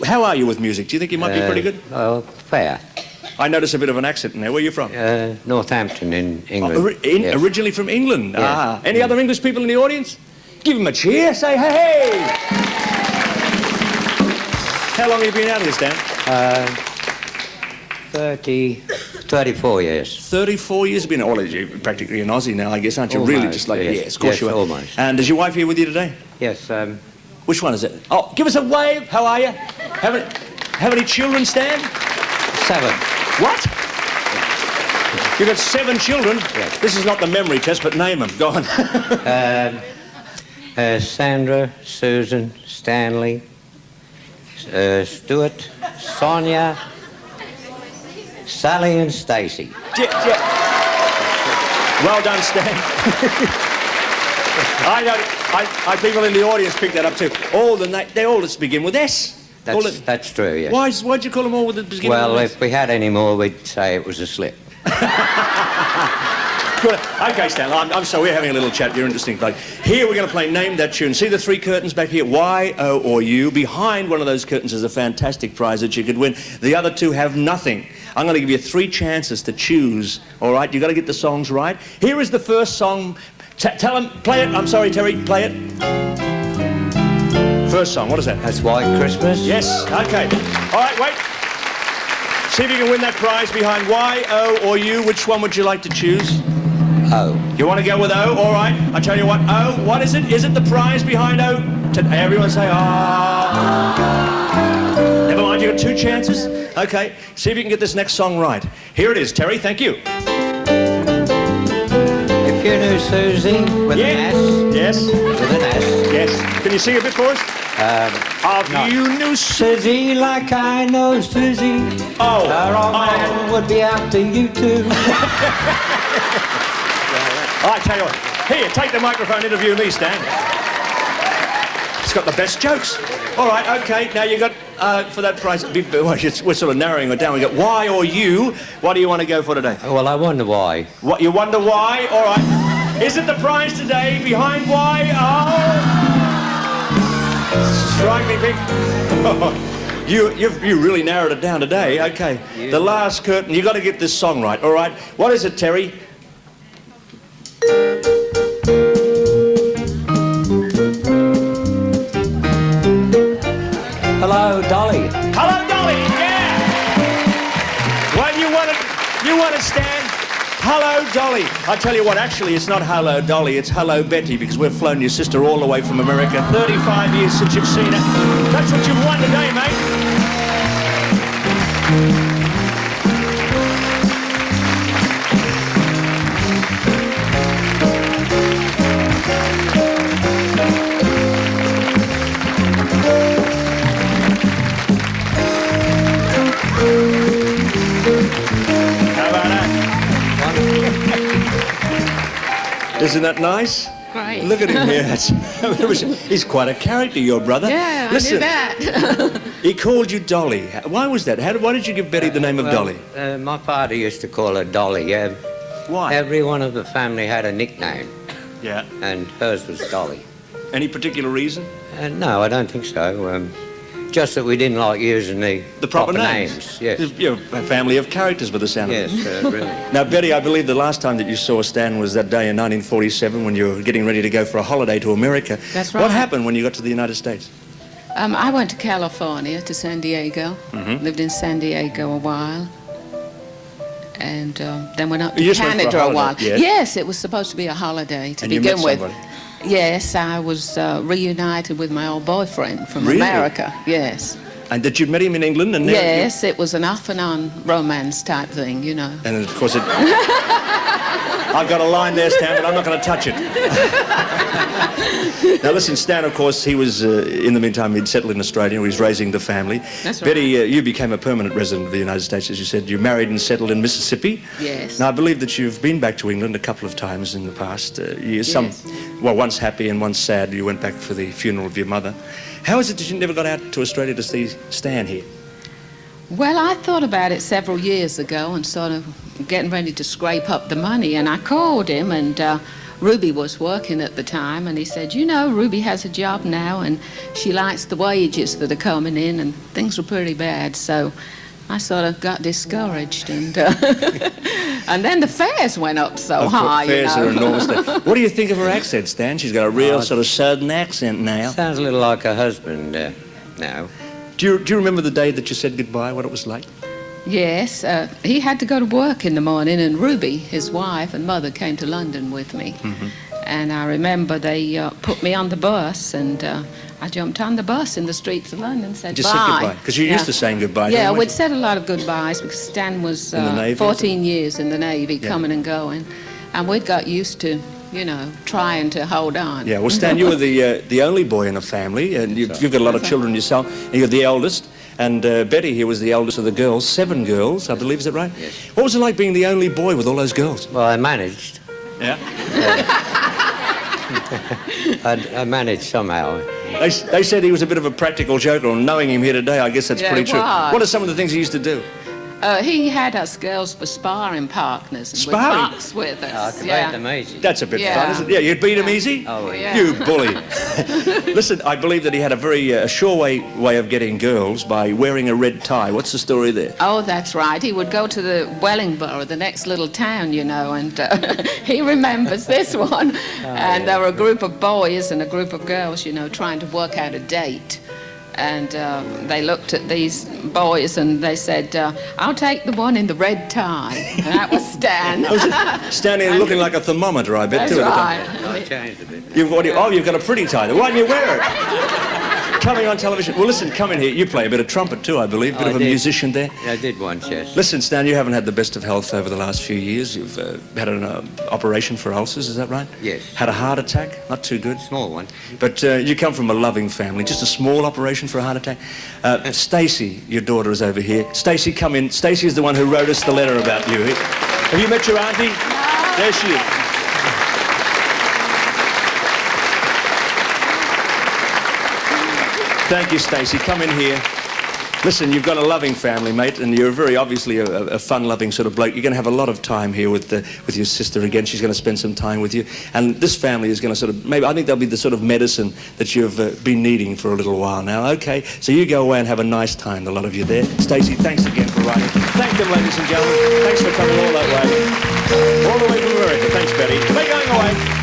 How are you with music? Do you think you might be pretty good? Well, fair. I notice a bit of an accent in there. Where are you from? Northampton in England. Yes. Originally from England? Yes. Ah. Any other English people in the audience? Give them a cheer. Say hey! How long have you been out of this, Dan? 34 years. 34 years you've been... Well, you're practically an Aussie now, I guess, aren't you? Almost, really just like... yes. Yes, of course yes, you are. Almost. And is your wife here with you today? Yes. Which one is it? Oh, give us a wave. How are you? How many children, Stan? 7. What? You've got 7 children? Yes. This is not the memory test, but name them. Go on. Sandra, Susan, Stanley, Stuart, Sonia, Sally and Stacy. Well done, Stan. I know. People in the audience picked that up too. They all just begin with S. That's true, yes. Why'd you call them all with the beginning? Well, if we had any more, we'd say it was a slip. Good. Okay, Stan, I'm sorry, we're having a little chat. You're interesting. Like, here we're going to play Name That Tune. See the 3 curtains back here? Y, O, or U. Behind one of those curtains is a fantastic prize that you could win. The other 2 have nothing. I'm going to give you 3 chances to choose, all right? You've got to get the songs right. Here is the first song. Tell them, play it. I'm sorry, Terry, play it. First song, what is that? That's White Christmas. Yes, okay. All right, wait. See if you can win that prize behind Y, O, or U. Which one would you like to choose? O. You want to go with O? All right. I'll tell you what. O, what is it? Is it the prize behind O? Everyone say, ah. Never mind, you got 2 chances. Okay, see if you can get this next song right. Here it is, Terry, thank you. If you knew Susie with an S. Yes. With an S. Yes. Can you sing a bit for us? No. You knew Susie like I know Susie. Oh. Her old man would be after you too. I tell you what. Here, take the microphone, interview me, Stan. It's got the best jokes. All right, okay. Now you got for that prize. We're sort of narrowing it down. We got Y or U. What do you want to go for today? Well, I wonder why. What, you wonder why? All right. Is it the prize today behind Y? Oh. Strike me, big. You really narrowed it down today. Okay. Yeah. The last curtain. You got to get this song right. All right. What is it, Terry? Hello, Dolly. Hello, Dolly. Yeah. Well, you want to stand. Hello, Dolly. I tell you what, actually, it's not hello, Dolly. It's hello, Betty, because we've flown your sister all the way from America. 35 years since you've seen her. That's what you've won today, mate. How about that? Isn't that nice? Great. Look at him here. He's quite a character, your brother. Yeah, Listen, I knew that. he called you Dolly. Why was that? Why did you give Betty the name of Dolly? My father used to call her Dolly. Why? Every one of the family had a nickname, Yeah. and hers was Dolly. Any particular reason? No, I don't think so. Just that we didn't like using the Proper names. Yes. You're a family of characters by the sound Yes, of it. really. Now, Betty, I believe the last time that you saw Stan was that day in 1947 when you were getting ready to go for a holiday to America. That's What right. happened when you got to the United States? I went to California, to San Diego. Mm-hmm. Lived in San Diego a while. And then went up You to just went for a Canada a while. holiday, yes? Yes, it was supposed to be a holiday to And you begin met with. somebody? Yes, I was reunited with my old boyfriend from Really? America. Yes. And that you'd met him in England? And Yes, it was an off and on romance type thing, you know. And of course I've got a line there, Stan, but I'm not going to touch it. Now listen, Stan, of course, he was, in the meantime, he'd settled in Australia, he was raising the family. That's right. Betty, you became a permanent resident of the United States, as you said. You married and settled in Mississippi. Yes. Now, I believe that you've been back to England a couple of times in the past years. Yes. Once happy and once sad. You went back for the funeral of your mother. How is it that you never got out to Australia to see Stan here? Well, I thought about it several years ago and sort of getting ready to scrape up the money, and I called him, and Ruby was working at the time, and he said, you know, Ruby has a job now, and she likes the wages that are coming in, and things were pretty bad. So I sort of got discouraged, and and then the fares went up so high. Fares you know. are enormous. What do you think of her accent, Stan? She's got a real sort of southern accent now. Sounds a little like her husband now. Do you remember the day that you said goodbye, what it was like? Yes, he had to go to work in the morning, and Ruby, his wife and mother, came to London with me. Mm-hmm. And I remember they put me on the bus, and I jumped on the bus in the streets of London and said Just bye. said goodbye, because you're used to saying goodbye. Yeah, weren't we'd you? said a lot of goodbyes because Stan was In the Navy? 14 years in the Navy, Yeah. coming and going. And we'd got used to, you know, trying to hold on. Yeah, well, Stan, you were the only boy in the family, and you've got a lot of children yourself. And you're the eldest, and Betty here was the eldest of the girls. 7 girls, I believe, is that right? Yes. What was it like being the only boy with all those girls? Well, I managed. Yeah. I managed somehow. They said he was a bit of a practical joker, and knowing him here today, I guess that's Yeah, pretty he true. was. What are some of the things he used to do? He had us girls for sparring partners and Sparring? would box with I us. could Yeah. beat them easy. That's a bit Yeah. fun, isn't it? Yeah, you'd beat him easy? Oh, yeah. You bully. Listen, I believe that he had a very sure way of getting girls by wearing a red tie. What's the story there? Oh, that's right. He would go to the Wellingborough, the next little town, you know, and he remembers this one. And there were a group of boys and a group of girls, you know, trying to work out a date. And they looked at these boys and they said, I'll take the one in the red tie. And that was Stan. Standing and looking like a thermometer, I bet, That's too. At the right. time. I changed a bit. You've got a pretty tie. Why don't you wear it? Coming on television. Well, listen, come in here. You play a bit of trumpet too, I believe. A bit I of a did. musician there. I did once, yes. Listen, Stan, you haven't had the best of health over the last few years. You've had an operation for ulcers, is that right? Yes. Had a heart attack? Not too good. Small one. But you come from a loving family. Just a small operation for a heart attack. Stacey, your daughter, is over here. Stacey, come in. Stacey is the one who wrote us the letter about you. Have you met your auntie? No. There she is. Thank you, Stacey. Come in here. Listen, you've got a loving family, mate, and you're very obviously a fun-loving sort of bloke. You're going to have a lot of time here with your sister again. She's going to spend some time with you. And this family is going to sort of, maybe, I think they'll be the sort of medicine that you've been needing for a little while now. Okay, so you go away and have a nice time, the lot of you there. Stacey, thanks again for writing. Thank them, ladies and gentlemen. Thanks for coming all that way. All the way from America. Thanks, Betty. Are they going away?